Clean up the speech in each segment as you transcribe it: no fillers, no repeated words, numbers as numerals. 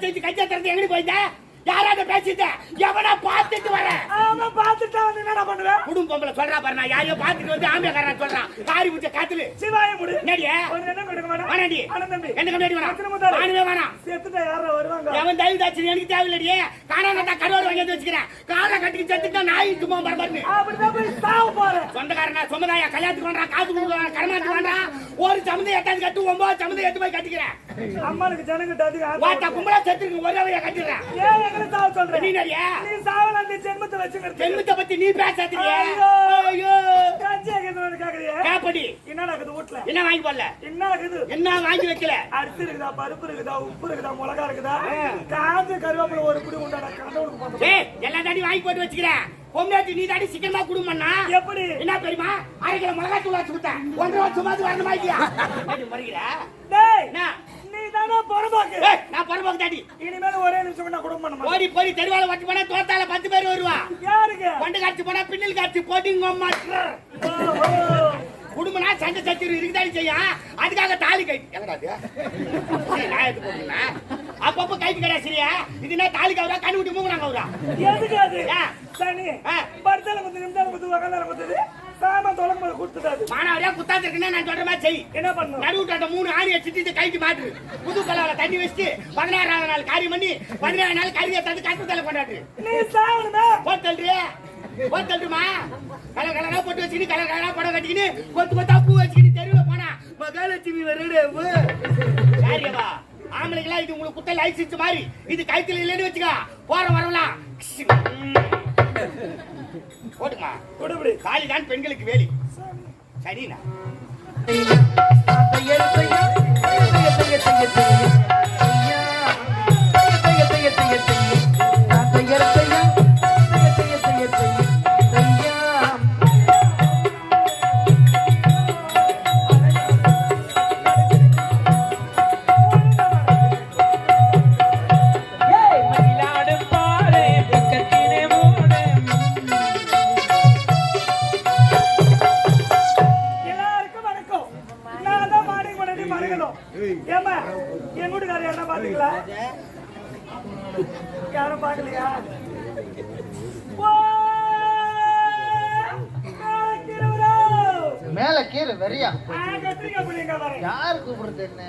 செஞ்சு கட்சியை திறந்து எங்கடி போயிட்ட? யாராவது பேசிட்ட? எவனா பார்த்துட்டு வர? ஆமா பார்த்துட்டா வந்து என்ன பண்ணுவேன்? குடும்ப பொம்பளை சொல்றா பாரு, நான் யாரையோ பார்த்துட்டு வந்து ஆம்பியக்காரன் சொல்றான். காரி முச்ச காத்துல சிவாய முடி என்னடியே ஒரு என்ன கொடுக்க வேணாம். வேணாடி ஆனந்தம்பி என்ன கம்பெனி வேணாம். வானவே வேணாம். செத்துட்டா யாரோ வருவாங்க. எவன் தயவு தாச்சு எனக்கு தேவையில்லடியே. காணாமட்டா கரோடு வாங்கி வச்சுக்கிறேன். காலை கட்டி செத்துட்டா நாய் சும்மா பரபரன்னு. அப்படிதான் போய் சாவு பாரு. சொந்தக்காரனா சொந்ததாயா கல்யாணத்துக்கு வந்தா காது குடுக்குறான் கர்மாத்துக்கு வந்தா ஒரு சமந்தை எட்டாவது கட்டு 9 சமந்தை எட்டு போய் கட்டிக்கிறேன். அம்மாளுக்கு ஜனங்கிட்ட அதிக வாட்டா கும்பலா செத்துருக்கு ஒரேவையா கட்டிடுறேன். ஏன் எங்களை சாவு சொல்ற? நீ நடியா நீ சாவல அந்த ஜென்மத்தை வச்சுக்கிற. ஜென்மத்தை பத்தி நீ பேசாதீங்க. ஐயோ கட்சியை கேக்குறது கேக்குறியா? கேப்படி என்ன நடக்குது வீட்ல? என்ன வாங்கி போடல? என்ன இருக்குது? என்ன வாங்கி வைக்கல? அரிசி இருக்குதா, பருப்பு இருக்குதா, உப்பு இருக்குதா, மிளகா இருக்குதா, காஞ்ச கருவேப்பிலை ஒரு புடி உண்டாடா கடவுளுக்கு போட்டு. ஏய் எல்லா தாடி வாங்கி போட்டு வச்சுக்கிறேன். பொம்னாட்டி நீ தாடி சிக்கனமா குடும்பம்னா எப்படி? என்ன தெரியுமா? 1/2 கிலோ மிளகாய் தூள் வச்சு கொடுத்தேன். 1.5 வருஷம் மாதிரி வரணுமா இல்லையா? ஏடி மறிக்கிறா? டேய் என்ன? நீ தானா பொறம்போக்கு? ஏய் நான் பொறம்போக்கு தாடி. இனிமேல் ஒரே நிமிஷம் நான் குடும்பம் பண்ண மாட்டேன். ஓடி போய் தெருவால வட்டி போனா தோத்தால 10 பேர் வருவா. யாருக்கு? கொண்டு காட்சி போனா பின்னல் காட்சி போட்டிங்க மாட்டற. குடும்பனா சண்டை சச்சரவு இருக்குதாடி செய்யா. அதுக்காக தாலி கை எங்கடா அது? நான் எடுத்து போடுறேனா? அப்பப்ப கைக்கு கடா சரியா? இதுனா தாலி கவரா கண்ணு விட்டு மூங்கறாங்க அவரா. எதுக்கு அது? சனி. பர்தல வந்து நிம்தால வந்து வகலால வந்து சாமா தொலங்க போய் குடுத்துட்டாது. மானவரே குத்தாது இருக்குன்னா நான் சொல்ற மாதிரி செய். என்ன பண்ணனும்? நடுவுட்ட 3 ஆணியை சிட்டிட்டு கைக்கு மாட்டு. புது கலவல தண்ணி வச்சிட்டு 16ஆவது நாள் காரியம் பண்ணி 17ஆவது நாள் கறியை தந்து கட்டுதல கொண்டாடு. நீ சாவணுமே. போட்டல்றே. போட்டல்றமா. கலகலனா போட்டு வச்சிட்டு கலகலனா படம் கட்டிக்கிட்டு கொத்து கொத்தா பூ வச்சிட்டு தெருவுல போனா மகாலட்சுமி வரடே. யாரியவா? ஆம்பளைங்களா இது உங்களுக்கு குத்த லைசன்ஸ் மாதிரி. இது கைத்துல இல்லன்னு வெச்சுக்க. போற வரலாம். போடுமா. போடுபடி. காலி தான் பெண்களுக்கு வேலி. சரினா? யாரும் பாக்கலையா? மேல கீரை வெறியா யாரு கூப்பிடுறது? என்ன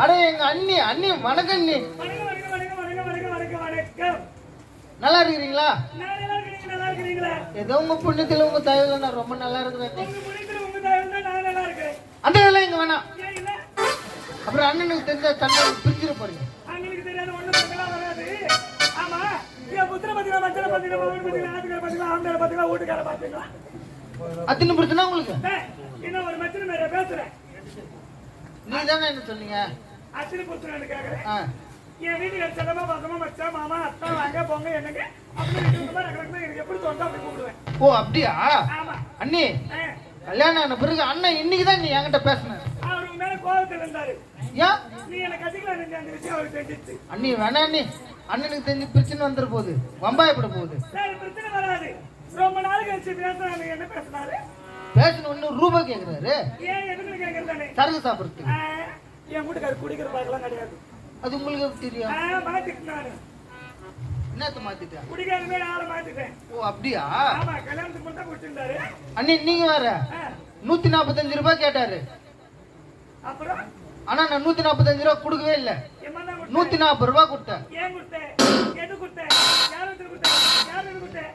அட எங்க அண்ணி அண்ணி வணக்கண்ணி. நல்லா இருக்கிறீங்களா? ஏதோ உங்க புண்ணியத்துல உங்க தயவுல நான் ரொம்ப நல்லா இருக்கிறேன். அந்த இதெல்லாம் இங்க வேணாம். அப்புறம் அண்ணனுக்கு தெரிஞ்ச தன்னை பிரிச்சிட போறீங்க. அத்தனை பிரச்சனை உங்களுக்கு? நீ தானே என்ன சொன்னீங்க? என் வீட்டுக்கு செல்லமா பக்கமா மச்சா மாமா அத்தா வாங்க போங்க என்னங்க எப்படி தோண்டா அப்படி கூப்பிடுவேன். ஓ அப்படியா? அண்ணி கல்யாணம் ஆன பிறகு அண்ணன் இன்னைக்குதான் நீ என்கிட்ட பேசின. அவருக்கு மேல கோபத்தில் இருந்தாரு. ஏன் நீ என்ன கட்டிக்கலாம் அந்த விஷயம் அவருக்கு தெரிஞ்சிச்சு. அண்ணி வேணா அண்ணி, அண்ணனுக்கு தெரிஞ்சு பிரச்சனை வந்துட போகுது, வம்பாயப்பட போகுது. பிரச்சனை வராது. ரொம்ப நாள் கழிச்சு பேசுறாங்க. என்ன பேசினாரு? பேசணும் ஒன்னும் ரூபாய் கேட்கிறாரு. ஏன் எதுக்கு கேட்கறதானே? சரக்கு சாப்பிடுறதுக்கு. என் வீட்டுக்காரர் குடிக்கிற பழக்கம் கிடையாது. அது உங்களுக்கு எப்படி தெரியும்? மாத்திட்டாரு. என்னத்த மாத்திட்டேன்? குடிக்காரமே ஆளை மாத்திட்டேன். ஓ அப்படியா? ஆமா கல்யாணத்துக்கு மட்டும் குடிச்சிருந்தாரு. அண்ணி நீங்க வேற 145 ரூபாய் கேட்டாரு. அப்புறம் ஆனா நான் 145 ரூபாய் கொடுக்கவே இல்லை. 140 ரூபாய் கொடுத்தேன். ஏன் கொடுத்தேன்? எது கொடுத்தேன்? யாருக்கு கொடுத்தேன்? யாருக்கு கொடுத்தேன்?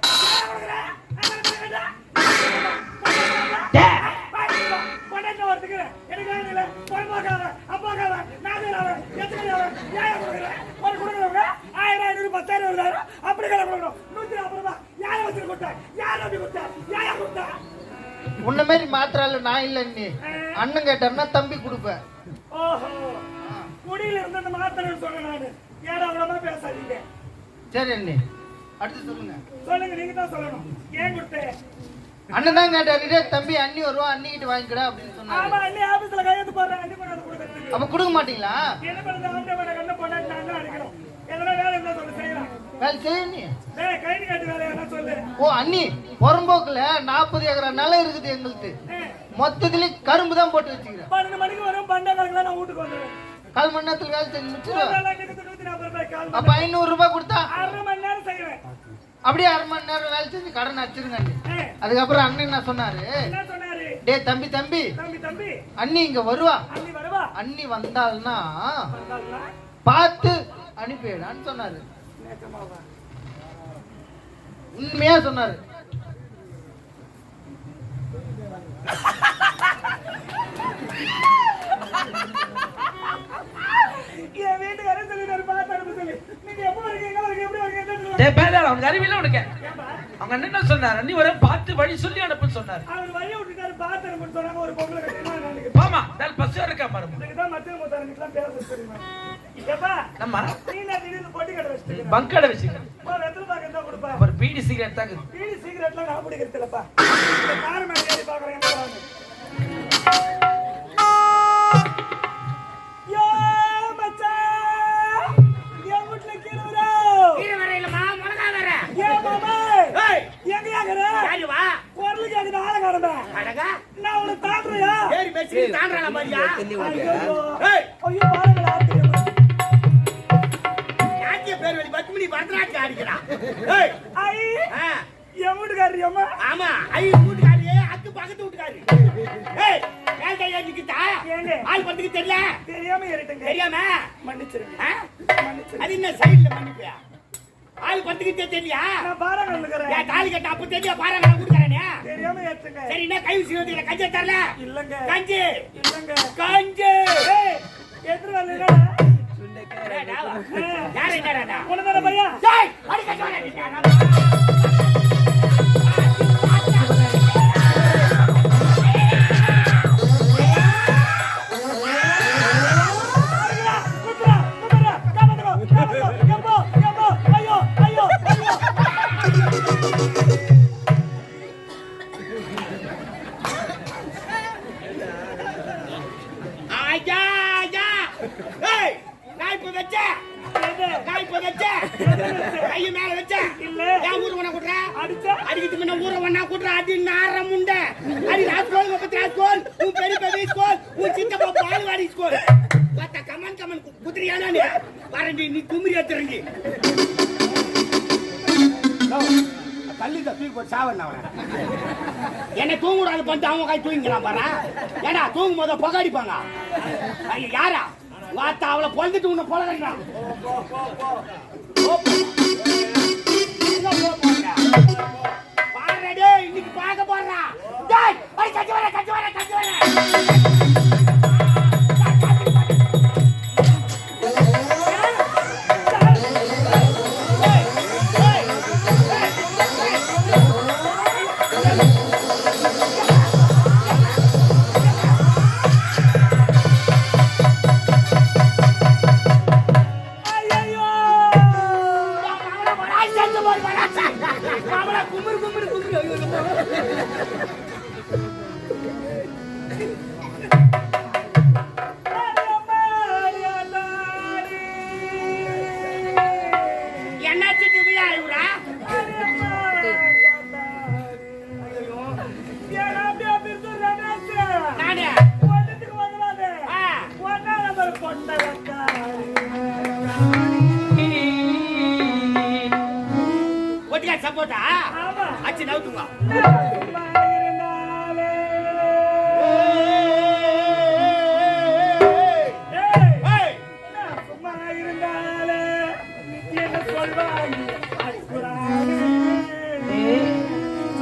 உன்ன மாதிரி மாத்திரால நான் இல்ல. நீ அண்ணன் கேட்டாருன்னா தம்பி கொடுப்பேன். குடியில இருந்து மாத்திரை சொன்ன நானு. ஏடாவிடமா பேசாதீங்க. சரி அண்ணி அடுத்து சொல்லுங்க. சொல்லுங்க, நீங்க தான் சொல்லணும். ஏன் கொடுத்தேன்? அண்ணன் தான் கேட்டாரு. தம்பி அண்ணி வருவா, அண்ணிக்கிட்டு வாங்கிக்கடா அப்படின்னு சொன்னாரு. ஆமா அண்ணி ஆபீஸ்ல கையெழுத்து போடுறேன். அண்ணி கொண்டாந்து கொடுக்கறதுக்கு. அப்ப கொடுக்க மாட்டீங்களா? என்ன பண்றது? ஆண்டவனை கண்ண போடாட்டி நான் தான் அடிக்கணும். எதனா வேலை இருந்தா சொல்லு செய்யலாம். வேலை செய்ய நீ. கைது காட்டு வேலையா என்ன சொல்லு. ஓ அண்ணி புறம்போக்குல 40 ஏக்கரா நிலம் இருக்குது எங்களுக்கு. மொத்தத்துல கரும்பு தான் போட்டு வச்சுக்கிறேன். 12 மணிக்கு வரும். 12 நான் வீட்டுக்கு வந்துடுவேன். 1/4 மணி நேரத்துல வேலை செஞ்சு முடிச்சிருவேன். அப்ப 500 ரூபாய் கொடுத்தா 1/2 மணி நேரம் செய்வேன். அப்படியே 1/2 மணி நேரம் வேலை செஞ்சு கடன் அடிச்சிருங்க. அதுக்கப்புறம் அண்ணன் என்ன சொன்னாரு? என்ன சொன்னாரு? டேய் தம்பி தம்பி அண்ணி இங்க வருவா, அண்ணி வருவா, அண்ணி வந்தாள்னா வந்தாள்னா பார்த்து அனுப்பிடான்னு சொன்னாரு. நேற்றமாவா? உண்மையா சொன்னாரு. என் வீட்டுக்காரே சொல்லிட்டாரு பார்த்து அனுப்ப சொல்லி. நீங்க எப்போ வரீங்க, எங்க வரீங்க, எப்படி வரீங்க? டேய் பேல அவனுக்கு அறிவில்ல உனக்கு. அவங்க என்ன சொன்னாரு? நீ வர பார்த்து வழி சொல்லி அனுப்புன்னு சொன்னாரு. அவர் வழி விட்டுட்டாரு பார்த்து அனுப்புன்னு சொன்னாங்க. ஒரு பொம்பளை கட்டினா நினைக்கிறேன். பாமா தல் பஸ் இருக்கா பாருங்க. இதுதான் மத்திய முத்தாரங்களுக்குலாம் பேச தெரியுமா? இப்பா நம்ம நீ நான் திடீர்னு பொட்டி கடை வச்சிட்டீங்க. பங்கட வச்சிங்க. வெத்தலை பாக்கு தான் கொடுப்பா. ஒரு பீடி சிகரெட் தாங்க. பீடி சிகரெட்லாம் நான் பிடிக்கிறது இல்லப்பா. இந்த கார் மேல ஏறி பாக்குறேன் எங்க வராங்க. யோ மச்சான், என் வீட்ல கீரை வரையிலமா முழங்கா வர. ஏ மாமா, ஏய் எங்க யாக்குற? யாரு வா? குரல் கேக்குது ஆள காரடா. அடடா நான் உன்னை தாண்டுறியா? ஏறி மெச்சி தாண்டறல மாதிரியா? ஏய் ஐயோ பாருங்க ஆத்திரமா. யாத்திய பேர் வழி பத்மினி பரதநாட்டியம் ஆடிக்கிறா. ஏய் ஐ ஆ என் வீட்டுக்காரி அம்மா. ஆமா ஐ வீட்டுக்காரியே அக்கு பக்கத்து வீட்டுக்காரி. ஏய் ஏன் கையா நிக்கிட்டா? ஏங்க ஆள் பத்துக்கு தெரியல? தெரியாம ஏறிட்டேங்க. தெரியாம மன்னிச்சிருங்க. ஆ? மன்னிச்சிருங்க. அது என்ன சைடுல மன்னிப்பியா? ஆள் பத்துக்கு தெரியலையா? நான் பாருங்க நிக்கிறேன். ஏன் தாலி கட்ட அப்ப தெரிய பாருங்க கொடுக்கறனே. தெரியாம ஏத்துங்க. சரி என்ன கை சிவதில கஞ்ச தரல? இல்லங்க. கஞ்சி இல்லங்க. கஞ்சி. ஏய் எதுல வரலடா? யார் என்னடா? உனதான பையா? டேய் அடி கட்ட வரடா. கையை மேல வச்ச இல்ல ஏன் ஊரு ஒண்ணா குடுற அடிச்சா அடிக்கிட்டு முன்ன ஊர ஒண்ணா குடுற அடி நார முண்ட அடி ராஸ்கோல் முப்பத்தி ராஸ்கோல் உன் பெரிய பெரிய ஸ்கோல் உன் சித்தப்பா பால்வாடி ஸ்கோல் பாத்தா கமன் குதிரியானா நீ வரண்டி நீ குமிரி ஏத்துறண்டி தள்ளி தூக்கி போட்டு சாவண்ண அவன என்ன தூங்குறாது பண்ணிட்டு அவன் கை தூங்கிக்கிறான் பாரா ஏடா தூங்கும் போது புகை அடிப்பாங்க யாரா வாத்தா அவளை பொழுதுட்டு உன்னை போல கட்டுறான் பாருடே இன்னைக்கு பார்க்க போறா டேய் ஐ கட்டி வர சப்போட்டா அச்சி நவுத்துங்க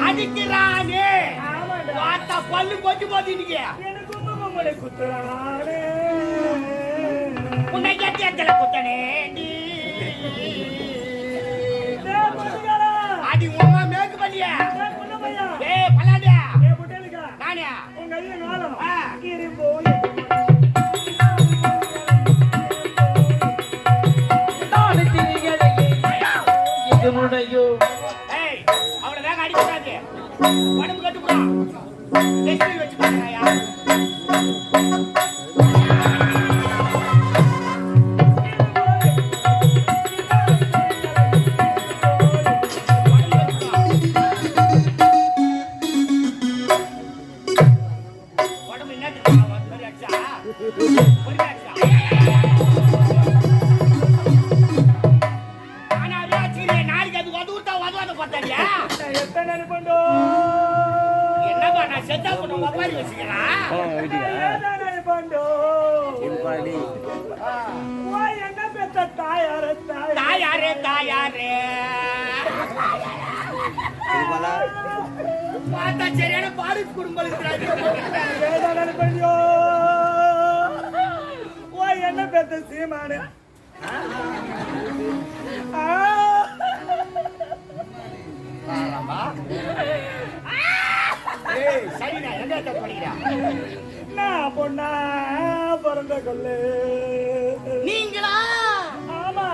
அடிக்கிறானே வாத்தா பல்லு போட்டு போட்டு இன்னைக்கு குத்துறானே உன்னை கேட்டியத்துல குத்தனே அடி உமா மேக்கு பண்ணியா ஏய் பல்லாடியா ஏய் புட்டேலிகா நானே உங்க ஐயா நாளம் கீரி போய் ஏய் அவளை வேக அடிக்க கூடாது உடம்பு கட்டு போடா டெஸ்ட் வச்சு பாக்கறாயா உடம்பு என்ன தெரியுமா மாதிரி அடிச்சா ஒரு அடிச்சா வச்சுக்கிறான் பண்டோ என்ன பெத்த தாயாரே தாயாரே தாயாரே பார்த்தா சரியான பாரிஸ் குடும்பம் இருக்கிறாங்க பண்டோ என்ன பெத்த சீமானு சரிடா எங்க படிக்கிறான் நான் பொண்ணா பிறந்த கொள்ளு நீங்களா ஆமா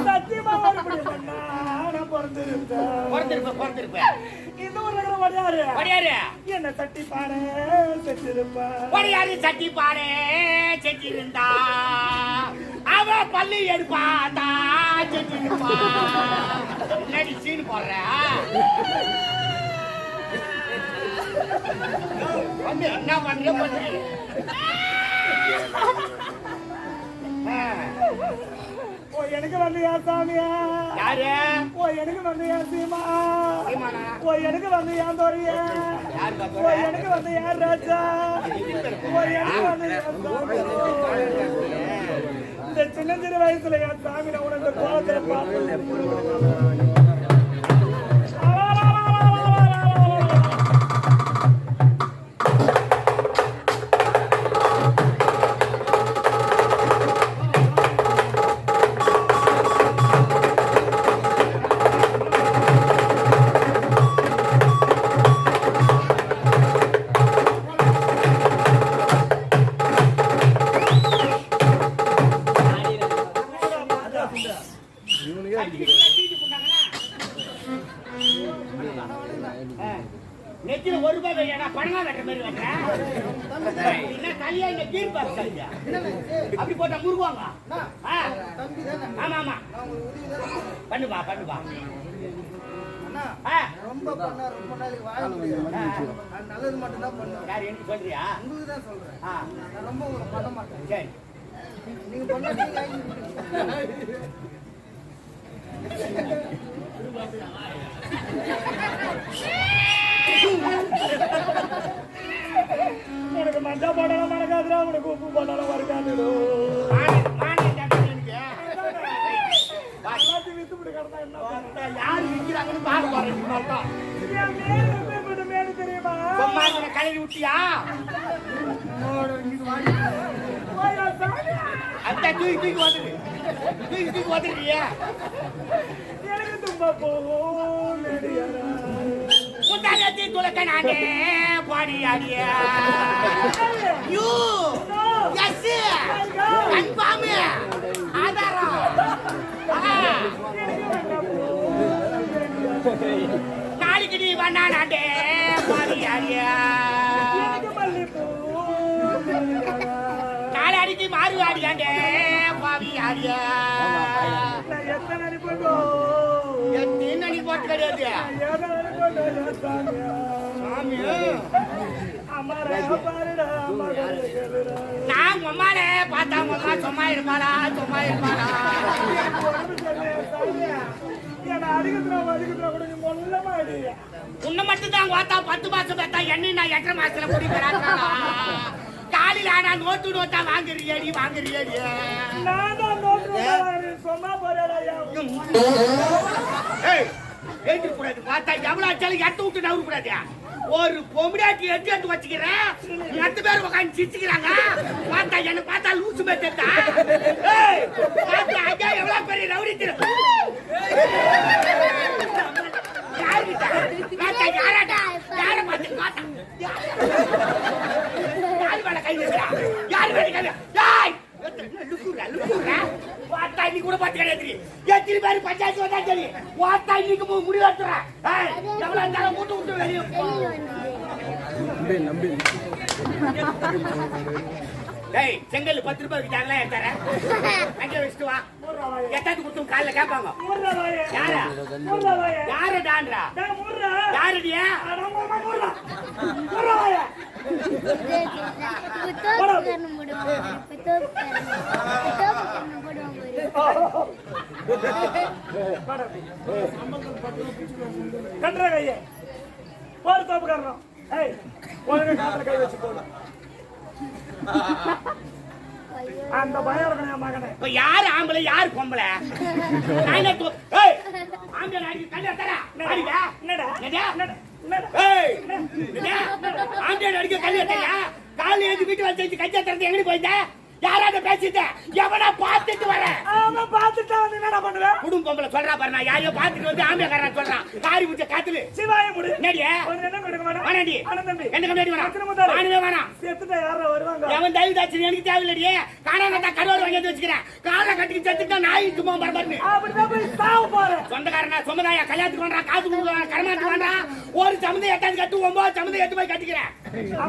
சத்தியமா மறுபடியும் பொண்ணா நான் பிறந்திருப்பேன் இந்த ஊர்ல வடையாரு என்ன சட்டி பாரு செட்டிருப்பா வடையாரு சட்டி பாரு செட்டிருந்தா அவ பள்ளி எடுப்பாத்தா செட்டிருப்பா என்னடி சீன் போடுற வந்து என்ன பண்றீங்க ஓ எனக்கு வந்து யா சாமியா யாரு ஓ எனக்கு வந்து யா சீமா சீமானா ஓ எனக்கு வந்து யா தோரியா யாரு ஓ எனக்கு வந்து யா ராஜா ஓ எனக்கு வந்து யா சாமி இந்த சின்ன சின்ன வயசுல யா சாமி நான் உனக்கு கோலத்துல பார்த்து நெத்தில ஒரு ரூபாய் வையா பணமா வெட்டுற மாதிரி வெட்டுறேன் என்ன தலையா இந்த கீழ் பாக்ஸ் அப்படி போட்டா முருகுவாங்க ஆமா ஆமா பண்ணுப்பா ரொம்ப பண்ணா ரொம்ப நாளைக்கு வாழ முடியாது. நான் நல்லது மட்டும் தான் பண்ணுவேன். யார் எனக்கு சொல்றியா? உங்களுக்கு தான் சொல்றேன். நான் ரொம்ப உங்களுக்கு பண்ண மாட்டேன். சரி நீங்க பண்ணீங்க உனக்கு மஞ்சா போடலாம் மறக்காதுடா, உனக்கு உப்பு போட்டாலும் மறக்காது. யாரு விற்கிறாங்கன்னு பார்க்க போறேன். தெரியுமா கலரி விட்டியா? அந்த தூக்கி வந்துருக்கியா? எனக்கு தும்ப போகும் முந்தானத்தி துளக்க நானே பாடி ஆடிய யூ எஸ் கன்ஃபார்ம் ஆதாரம் நாளைக்கு நீ வந்தா நானே பாடி ஆடிய நாளைக்கு மாறு ஆடியாண்டே பாவி ஆடிய எத்தனை அடி போட்டு கிடையாது நான் உம்மாலே பார்த்தா உம்மா சும்மா இருப்பாளா உன்னை மட்டும் தான் பார்த்தா 10 மாசம் பார்த்தா என்ன நான் 8 மாசத்துல குடிக்கிறாங்க காலையில ஆனா நோட்டா வாங்குறியடி கூடாது பார்த்தா எவ்வளவு ஆச்சாலும் எட்டு விட்டு நவரு கூடாது ஒரு பொம்படாட்டி எடுத்து வச்சுக்கிறேன் 10 பேர் உட்காந்து சிரிச்சுக்கிறாங்க பார்த்தா என்ன பார்த்தா லூசு மேத்தா பார்த்தா ஐயா எவ்வளவு பெரிய ரவுடி யார பார்த்து யாரு மேல கை வைக்கிறா யாரு மேல கை பார்த்தா இன்னைக்கு கூட பார்த்து கிடையாது எத்தனை பேர் பஞ்சாயத்து வந்தா சரி பார்த்தா இன்னைக்கு முடிவு எடுத்துறேன் எவ்வளவு இருந்தாலும் விட்டு வெளியே டேய் செங்கல் 10 ரூபாய் வித்தாங்களா எடுத்தாரேன் அங்கே வச்சுட்டு வா எத்தாந்து கொடுத்து காலைல கேட்பாங்க யாரு டான்றா யாருடியா கட்டுற கையே ஒரு தோப்பு காரணம் ஒழுங்கா காத்துல கை வச்சு போடு. அந்த பயம் இருக்கணும் என் மகனே. இப்ப யாரு ஆம்பளை யாரு பொம்பளை? நானே ஏய் ஆம்பளை அடிக்க கல்ல தரா அடிக்க என்னடா என்னடா என்னடா ஏய் என்னடா ஆம்பளை அடிக்க கல்ல தரா கால் ஏத்தி வீட்டு வந்து கஞ்சா தரது எங்க போயிட்ட? யாராவது பேசிட்ட எவனா பாத்துட்டு வர? ஆமா பாத்துட்டா வந்து என்னடா பண்ணுவ? குடும்ப பொம்பளை சொல்றா பாரு, நான் யாரையோ பாத்துட்டு வந்து ஆம்பளைக்காரன் சொல்றான். காரி முச்ச காத்துல சிவாய முடி என்னடியே ஒரு என்ன கொடுக்க மாட்டா? வாடடி அண்ணன் தம்பி என்ன கம்பெனி வேணா அத்தனை முதல்ல. வானவே வேணா செத்துட்டா யாரா வருவாங்க? எவன் தயவு தாச்சு எனக்கு தேவையில்லடியே. காணாங்கட்டா கருவாடு வாங்கி வச்சுக்கிறேன். காலை கட்டிக்கு செத்துட்டா நாய் சும்மா பரபரன்னு அப்படிதான் போய் சாவு பாரு. சொந்தக்காரனா சொந்ததாயா கல்யாணத்துக்கு வேண்டாம், காசு கொடுக்குறான், கரமாத்துக்கு வேண்டாம். ஒரு சமந்தை எட்டாவது கட்டு 9 சமந்தை 8 போய் கட்டிக்கிறேன்.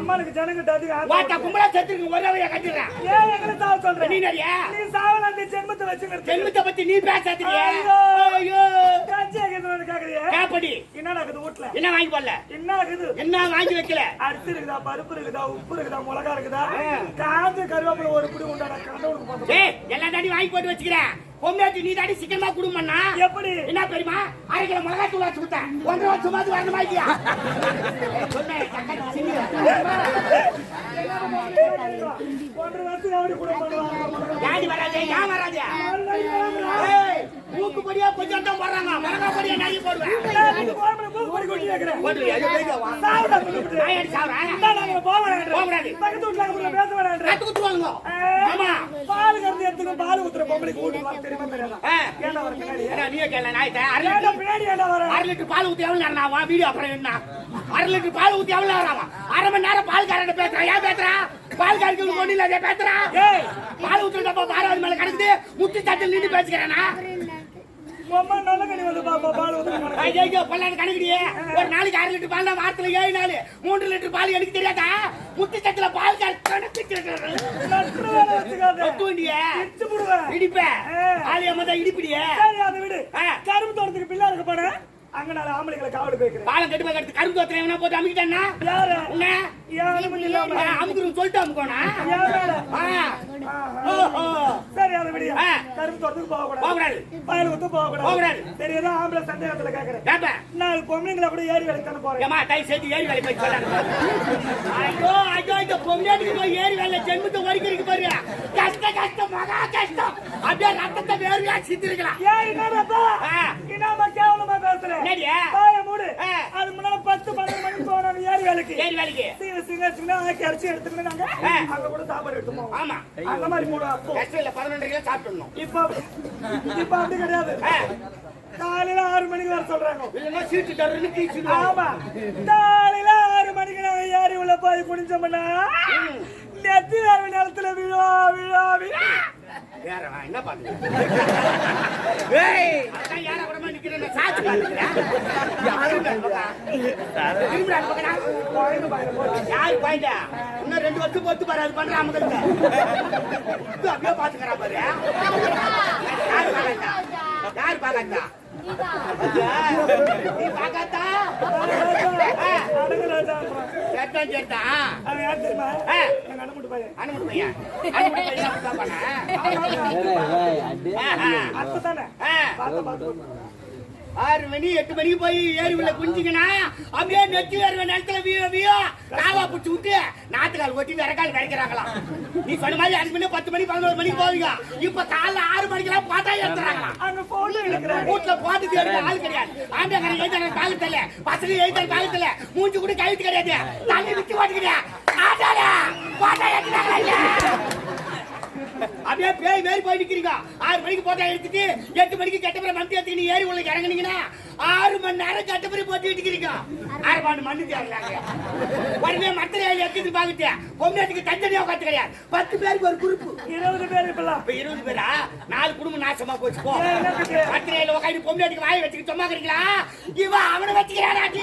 அம்மாளுக்கு ஜனங்கிட்ட அதிகம் வாட்டா கும்பலா செத்துருக்கு ஒரே கட்டிடுறேன். ஏன் எங்களை சாவு சொல்ற? நீ நிறைய நீ சாவல அந்த ஜென்மத்தை வச்சுக்கிறது. ஜென்மத்தை பத்தி நீ பேசாதீங்க. ஐயோ. ஐயோ கஞ்சி ஆகிறது கேக்குறியே? கேப்படி என்னடா இருக்குது வீட்டுல? என்ன வாங்கி போடல, என்ன இருக்குது? என்ன வாங்கி வைக்கல? அரிசி இருக்குதா, பருப்பு இருக்குதா, உப்பு இருக்குதா, மிளகா இருக்குதா, காஞ்ச கருவேப்பிலை ஒரு புடி உண்டாடா கண்டவனுக்கு போட்டு. ஏய் எல்லா தாடி வாங்கி போட்டு வச்சுக்கிறேன். பொம்மையாட்டி நீ தாடி சிக்கனமா குடும்பம்னா எப்படி? என்ன தெரியுமா? 1/2 கிலோ மிளகா தூள் வச்சு கொடுத்தேன். 1.5 வருஷம் மாதிரி வரணுமா இல்லையா? சொன்னேன் சக்கரை சின்ன 1.5 வருஷம் எப்படி கூட பண்ணுவாங்க? யாடி வராதே, ஏன் வராதே? ஏய் மூக்குப்படியா கொஞ்சம் தான் போடுறாங்க, மிளகா படியா நாய் போடுவேன். போடுறியா? ஐயோ பேய்க்கு வா. நாய் அடி சாவறேன். போகக்கூடாது. கட்டு குத்துவாங்க. ஆமா. பால் கறந்து எடுத்துக்கோ, பால் ஊத்துற பொம்பளைக்கு ஊட்டு வர தெரியுமா தெரியாதா? ஏன்டா வர பின்னாடி? ஏடா நீயே கேள நாய்ட்ட. ஏன்டா பின்னாடி ஏன்டா வர? 1/2 லிட்டர் பால் ஊத்தி எவ்வளவு நேரம் ஆகும்? வீடியோ அப்புறம் என்ன? 1/2 லிட்டர் பால் ஊத்தி எவ்வளவு நேரம் ஆகும்? 1/2 மணி நேரம் பால் காரண்ட பேசுறா. ஏன் பேசுறா? பால் காரிக்கு ஒண்ணு இல்ல பேசுறா. ஏய் பால் ஊத்துறப்ப பாராவது மேல கிடக்குது, முட்டி தட்டில் நின்று பேசுகிறேனா? அம்மா நல்ல கனி வந்து பாப்பா பால் ஊத்துற. ஐயோ பல்லாண்டு கணக்குடியே. ஒரு நாளைக்கு 1/2 லிட்டர் பால் தான், வாரத்துல 7 நாள் 3 லிட்டர் பால் எனக்கு தெரியாதா? முட்டி தட்டுல பால் கணக்கு நட்டு வேலை வச்சுக்காத. ஒத்துண்டியே இடிச்சு புடுவேன். இடிப்ப ஆலியம்மா தான் இடிப்பிடியே. சரி அதை விடு. கரும்பு தோட்டத்துக்கு பிள்ளை இருக்க போறேன். அங்க நாலு ஆம்பளைங்களை காவலுக்கு வைக்கிறேன். பாலம் கட்டு போய் கட்டு கரும்பு தோத்திரம் எவனா போட்டு அமுக்கிட்டான்னா யாரு? என்ன யாரு பண்ணி இல்லாம அமுக்குறோம் சொல்லிட்டு அமுக்கோனா? சரி அதை விடியா. கரும்பு தோட்டத்துக்கு போகக்கூடாது, வயல் ஊத்து போகக்கூடாது. சரி ஏதோ ஆம்பளை சந்தேகத்துல கேக்குறேன். நான் பொம்பளைங்களை கூட ஏரி வேலைக்கு தானே போறேன். ஏமா கை சேர்த்து ஏரி வேலை போய் சொல்லாங்க. ஐயோ ஐயோ இந்த பொம்பளைக்கு போய் ஏரி வேலை ஜென்மத்தை வரைக்கும் பாருங்க. கஷ்டம் மகா கஷ்டம். அப்படியே ரத்தத்தை வேறுயா சித்திருக்கலாம். ஏன் என்னப்பா என்னமா கேவலமா பேசுறேன்? பாய மூடு. அது முன்னால 10-12 மணிக்கு போனோம் ஏரி வேலைக்கு. சின்ன ஆக்கி அரைச்சி எடுத்துக்கிட்டு நாங்க அங்க கூட சாப்பாடு எடுத்துப்போம். ஆமா அந்த மாதிரி மூடு. அப்போ கஷ்டம் இல்ல 11 கிலோ சாப்பிடணும். இப்ப அப்படி கிடையாது. காலையில 6 மணிக்கு வர சொல்றாங்க. இல்லன்னா சீட்டு தரன்னு கீச்சுடுவாங்க. ஆமா காலையில 6 மணிக்கு நாங்க ஏரி உள்ள போய் குடிச்சோம்னா நெத்தி வேற நேரத்துல விழா விழா விழா. யாரவா என்ன பாக்குற? ஏய் அதான் யார கூடமா நிக்கிறேன் சாச்சு பாக்குறேன். யாரு பாயிண்டா? இன்னும் 2 வருஷம் பொறுத்து பாரு, அது பண்ற அமகல்ல. இது அப்படியே பாத்துக்கறா பாரு. யாரு பாக்கட்டா? யாரு பாக்கட்டா? நீ பாக்கட்டா? சேட்டா சேட்டா. அவன் யார் தெரியுமா? எங்க அண்ணமுட்டு பையன். அனுமதி பையன். அனுமதி பையன் அப்படி பண்ணா. அத்தை தானே? பார்த்து 6 மணி 8 மணிக்கு போய் ஏரி உள்ள குஞ்சிங்கன்னா அப்படியே நெத்தி வேற நேரத்துல வீயோ காவா புடிச்சு விட்டு நாத்துக்கால் ஒட்டி விறகால் விரைக்கிறாங்களாம். நீ சொன்ன மாதிரி 5 மணி 10 மணி 11 மணிக்கு போவீங்க. இப்ப காலைல 6 மணிக்கெல்லாம் பாட்டா எடுத்துறாங்களாம். அங்க போட்டு இருக்கிறாங்க. வீட்டுல போட்டு தேடி ஆள் கிடையாது. ஆம்பியாக்காரன் எழுதான காலத்துல பசங்க எழுதான காலத்துல மூஞ்சி கூட கழுத்து கிடையாது. தண்ணி விட்டு மாட்டேங்கிறா ஆட்டால பாட்டா எடுத்துறாங்களா? அப்படியே பேய் மேரி போய் நிக்கிறீங்க. 6 மணிக்கு போட்டா எடுத்துட்டு 8 மணிக்கு கட்டப்பற மந்தி எடுத்து நீ ஏரி உள்ள இறங்குனீங்கன்னா 6 மணி நேரம் கட்டப்பற போட்டு எடுக்கிறீங்க. 6 மணி தேர்றாங்க. உடனே மத்தல எடுத்து பாக்கிட்டு பொம்மைக்கு தஞ்சனியா கட்டு கிடையாது. 10 பேருக்கு ஒரு குரூப் 20 பேர் இப்பலாம். இப்ப 20 பேரா? 4 குடும்பம் நாசமா போச்சு போ. மத்தல உட்காந்து பொம்மைக்கு வாய் வச்சுட்டு சும்மா இருக்கீங்களா? இவன் அவனை வச்சுக்கிறானாடி,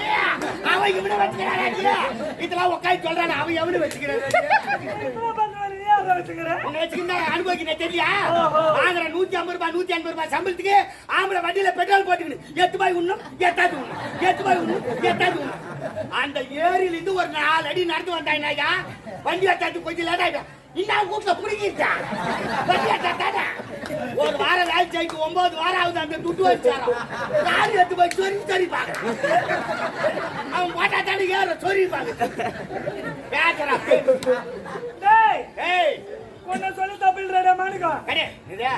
அவன் இவனை வச்சுக்கிறானாடி. இதெல்லாம் உட்காந்து சொல்றானே அவன் எவனை வச்சுக்கிறான்? அனுபவிக்கிறேன் தெரியா? வாங்குற 150 ரூபாய் 150 ரூபாய் சம்பளத்துக்கு ஆம்பளை வண்டியில பெட்ரோல் போட்டுக்கணும். 8 ரூபாய் உண்ணும் 8 உண்ணும் 8 ரூபாய் உண்ணும் 8 உண்ணும். அந்த ஏரியில இருந்து ஒரு 4 அடி நடந்து வந்தாங்க. வண்டி எடுத்தாச்சு கொஞ்சம் லேட் ஆயிடும். இன்னும் கூப்பிட்ட புடிக்கிட்டா வண்டி எடுத்தாடா ஒரு வாரம் வேலை செய்து 9 வாரம் ஆகுது அந்த துட்டு வச்சாராம். கால் எடுத்து போய் சொரிப்பாங்க. அவன் போட்டா தானே ஏற சொரிப்பாங்க. பேசுறா டேய் ஏய் உன்னை சொல்லி தப்பில்றடா மாணிக்கா. கடே இதே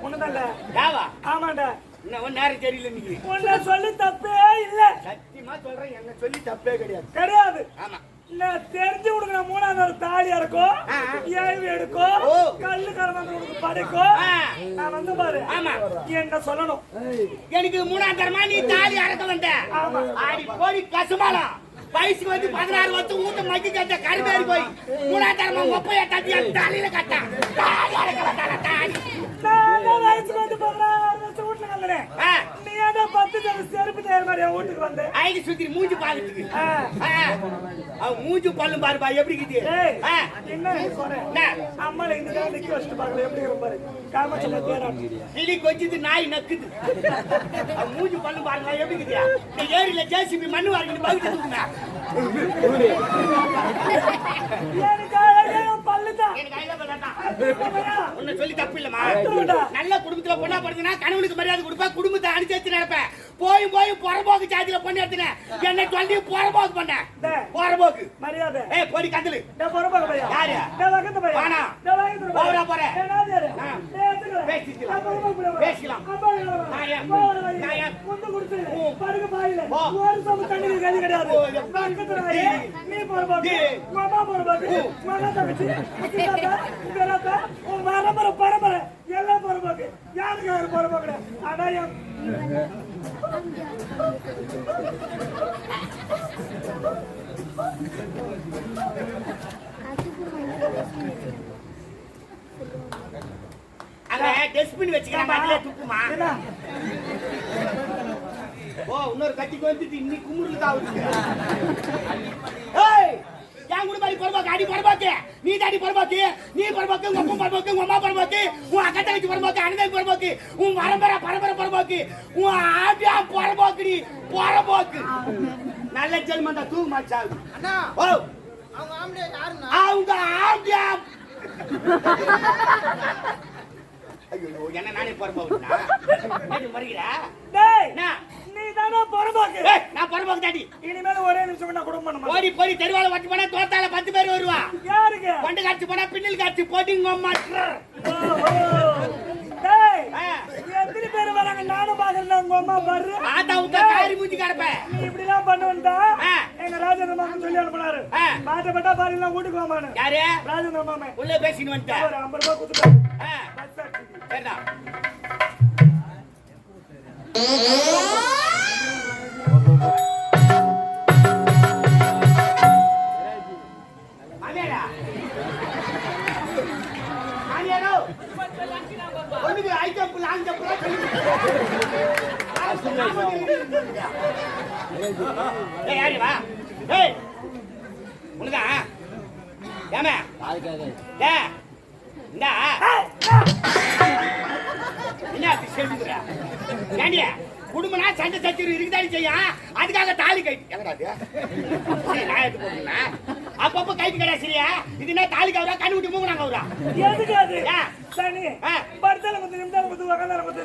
உன்னதான்டா. யாவா ஆமாடா. இன்னும் நேரம் தெரியல நீங்க. உன்னை சொல்லி தப்பே இல்ல. சத்தியமா சொல்றேன் என்ன சொல்லி தப்பே கிடையாது. கிடையாது. ஆமா நான் தெரிஞ்சு உனக்கு நான் 3வது தாலி இருக்கும், ஏழ்வி எடுக்கும், கல்லு கரமாங்க உனக்கு படைக்கும். நான் வந்து பாரு. ஆமா என்ன சொல்லணும்? எனக்கு 3ஆம் தரமா நீ தாலி அறக்க வந்த. ஆடி போடி கசுமாலம் வயசுக்கு வந்து 16 வருஷம் ஊட்ட மக்கி கட்ட கருமேறி போய் 3ஆம் தரமா 38 தட்டி தாலியில கட்ட தாலி அறக்க வந்தான தாலி. நான் வயசுக்கு வந்து 16 வருஷம் வீட்டுல வந்தேன். நீ ஏதோ 10 ஜன செருப்பு தேர் மாதிரி என் வீட்டுக்கு வந்து ஐடி சுத்தி மூஞ்சி பாக்குறதுக்கு அவன் மூஞ்சி பல்லும் பாருப்பா எப்படி இருக்குது. என்ன சொல்றேன்? அம்மால இந்த நேரம் நிக்க வச்சுட்டு பாக்கல எப்படி இருப்பாரு காமச்சல தேராடு கிளி கொஞ்சிது நாய் நக்குது. அவன் மூஞ்சி பல்லும் பாருங்க எப்படி இருக்குது. இந்த ஏரியில ஜேசிபி மண்ணு வாங்கிட்டு பகுத்து தூக்குமே. எனக்கு அழகே பல்லுதான். எனக்கு ஐடியா பண்ணாதான் உன்னை சொல்லி தப்பு இல்லம்மா. நல்ல குடும்பத்துல பொண்ணா படுத்துனா கணவனுக்கு மரியாதை கொடுப்பா, குடும்பத்தை அனுசரிச்சு நடப்பேன். போய் புறம்போக்கு சாதியில பொண்ணு எடுத்துனேன். என்ன சொல்லி புறம்போக்கு பண்ண புறம்போக்கு மரியாதை. ஏய் போடி கந்தலு புறம்போக்கு பையா யாரு வகத்து பையா வானா போறா போறேன் பேசிக்கலாம். முந்து கொடுத்து படுக்க பாயில ஒரு சம தண்ணி கதி கிடையாது. நீ புறம்போக்கு மாமா புறம்போக்கு மாமா தங்கச்சி உன் பரம்பரை பரம்பரை எல்லாம் புறம்போக்கு. யாருக்கு யாரு புறம்போக்கு? அடையம் அங்க டஸ்ட்பின் வச்சுக்கிறாங்க அதுல துப்புமா. ஓ இன்னொரு கட்டிக்கு வந்துட்டு இன்னைக்கு குமுறுக்கு ஆகுது. ஏய் என் கூட மாதிரி பொறுப்பாக்கு அடி பொறுப்பாக்கு நீ தாடி பொறுப்பாக்கு நீ பொறுப்பாக்கு உங்க அப்பா பொறுப்பாக்கு உங்க அம்மா பொறுப்பாக்கு உன் அக்கா தங்கச்சி பொறுப்பாக்கு அண்ணன் பொறுப்பாக்கு உன் பரம்பரை பொறுப்பாக்கு உன் ஆட்டியா பொறுப்பாக்குடி பொறுப்பாக்கு. நல்ல ஜென்மம் தான் தூங்க மாட்டாங்க. ஓ அவங்க ஆம்பளை யாருன்னா அவங்க ஆட்டியா ஐயோ என்ன நானே பொறுப்பாக்குனா நீ மறிக்கிறா. டேய் என்ன நீ தான பொறம்போக்கு. ஏய் நான் பொறுப்பாக்கு தாடி. இனிமேல் ஒரே நிமிஷம் நான் குடும்பம் பண்ண ஓடி போடி தெருவால வட்டி போனா தோத்தால 10 பேர் வருவா. யாருக்கு? பண்டு காட்சி போனா பின்னல் காட்சி போட்டிங்க மாட்டர். டேய் எத்தனை பேர் வராங்க நானும் பாக்குறேன். உங்க அம்மா பாரு ஆத்தா உத்த காரி மூஞ்சி கடப்ப. நீ இப்படி எல்லாம் பண்ணுவா எங்க ராஜேந்திர மாமன் சொல்லி அனுப்புனாரு. மாட்டப்பட்டா பாரு எல்லாம் வீட்டுக்கு வாமானு. யாரு? ராஜேந்திர மாமன். உள்ள பேசிட்டு வந்துட்ட. ஒரு 50 ரூபாய் கொடுத்துட்டாரு. சரிடா. மாமியாரா மாமியாரோ ஒண்ணுக்கு ஹை ஜம்ப் லாங் ஜம்ப் ஏய் யாரு வா ஏய் உனதா ஏமா டே இந்தா என்ன செல்லுங்கடா ஏண்டியா குடும்பனா சண்டை சச்சரவு இருக்குதாடி செய்யும். அதுக்காக தாலி கைட்டு எங்கடாது நான் எடுத்து போடுறேன்னா அப்பப்போ கைட்டு கடா சரியா. இது என்ன தாலி கவுரா கண்ணு விட்டு மூங்க நாங்க எதுக்கு அது சனி படுத்தல வந்து நிமிடம் வந்து வகந்தார வந்து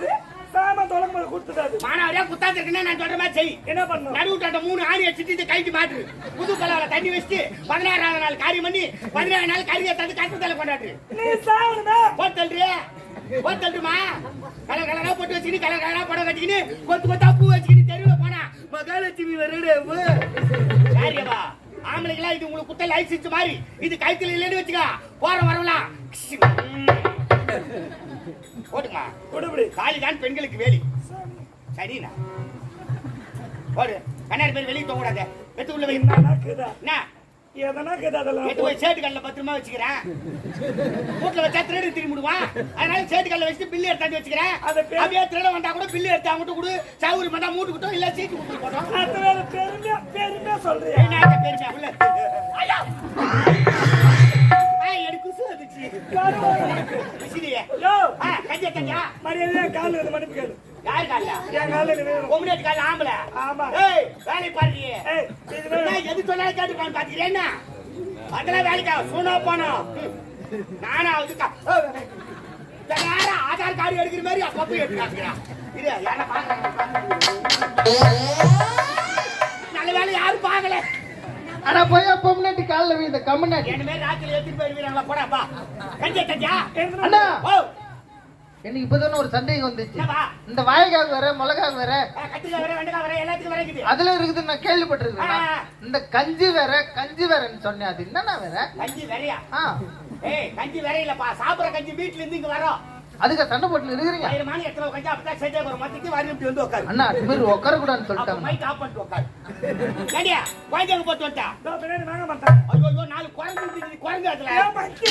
சாமா தொலைக்கு கொடுத்துட்டாரு. மானவரே குத்தாது இருக்குன்னா நான் சொல்ற மாதிரி செய். என்ன பண்ணணும்? நடுவுட்டாட்ட 3 ஆணி வச்சுட்டு கைட்டு மாட்டு புது கலவர தண்ணி வச்சுட்டு 16ஆவது நாள் காரியம் பண்ணி 17 நாள் கறியை தந்து கஷ்டத்தால கொண்டாடு. நீ சாவணுமா? போட்டல்றியே போட்டல்மா கலர் கலரா போட்டு வச்சுக்கிட்டு கலர் கலரா படம் கட்டிக்கிட்டு கொத்து கொத்தா பூ வச்சுக்கிட்டு தெருவுல போனா மகாலட்சுமி வருடே யாரியவா ஆம்பளைங்களா இது உங்களுக்கு குத்த லைசன்ஸ் மாதிரி இது கைத்துல இல்லைன்னு வச்சுக்கா போற வரலாம் போட்டுமா கொடுபடி காலிதான் பெண்களுக்கு வேலி சரிண்ணா போடு கண்ணாடி பேர் வெளியே போக கூடாது வெத்து உள்ள வை. என்ன எதனா கேட்டதெல்லாம் எடுத்து போய் சேட்டு கல்ல பத்திரமா வச்சுக்கிறேன். வீட்டுல வச்சா திருடு திரும்பி விடுவான். அதனால சேட்டு கல்ல வச்சுட்டு பில்லு எடுத்தாந்து வச்சுக்கிறேன். அப்படியே திருட வந்தா கூட பில்லு எடுத்து அவங்ககிட்ட கொடு. சவுரி பண்ணா மூட்டு கிட்டோம் இல்ல சீட்டு கொடுத்து போட்டோம். அது வேற பெருமையா சொல்றியா? என்ன பெருமையா உள்ள ஐயா எனக்கு சுதுச்சு விசிறியே யோ கஞ்ச கஞ்சா மரியாதையா கால்ல வந்து மன்னிப்பு கேளு. யார் கால்ல? என் கால்ல நீ வேணும். கொம்முனேட் கால்ல ஆம்பளை. ஆமா. ஏய் வேலை பாருங்க. ஏய் இது எது சொன்னாலும் கேட்டுப்பான் பாத்துக்கிறேன்னா அதெல்லாம் வேலைக்கா சூனா போனோம் நானா அதுக்கா வேற ஆதார் கார்டு எடுக்கிற மாதிரி அப்பப்போ எடுத்துக்காங்க. இது யாரை பாக்குறாங்க? நல்ல வேலை யாரும் பாக்கல. ஆனா போய் பொம்னாட்டி கால்ல வீந்த கம்மனாட்டி என்ன மாதிரி ராத்திரி எடுத்துட்டு போயிருவீங்களா? போடாப்பா கஞ்சா கஞ்சா. அண்ணா ஓ எனக்கு இப்பதானே ஒரு சந்தேகம் வந்துச்சு. என்னவா? இந்த வாழைக்காய் வேற மிளகாய் வேற கத்திரிக்காய் வேற வெண்டைக்காய் வேற எல்லாத்துக்கும் வேற இருக்குது. அதுல இருக்குது நான் கேள்விப்பட்டிருக்கேன். இந்த கஞ்சி வேறன்னு சொன்னேன். அது என்னன்னா வேற? கஞ்சி வேறையா? ஆ ஏய் கஞ்சி வேற இல்லப்பா. சாப்பிடுற கஞ்சி வீட்டுல இருந்து இங்க வரோம். அதுக்கு சண்டை போட்டு இருக்கிறீங்க. ஆயிரமான எத்தனை கஞ்சி அப்பதான் செஞ்சே போற மொத்தத்தையும் வாரி இப்படி வந்து உட்காரு. அண்ணா இது மாதிரி உட்கார கூடாதுன்னு சொல்லிட்டாங்க. மைக் ஆஃப் பண்ணிட்டு உட்காரு. ஏடியா குழந்தைங்க போட்டு வந்துட்டா. இதோ பின்னாடி வாங்க மாட்டேன். ஐயோ 4 குழந்தை குழந்தை அதுல. ஏன் பைக்கு?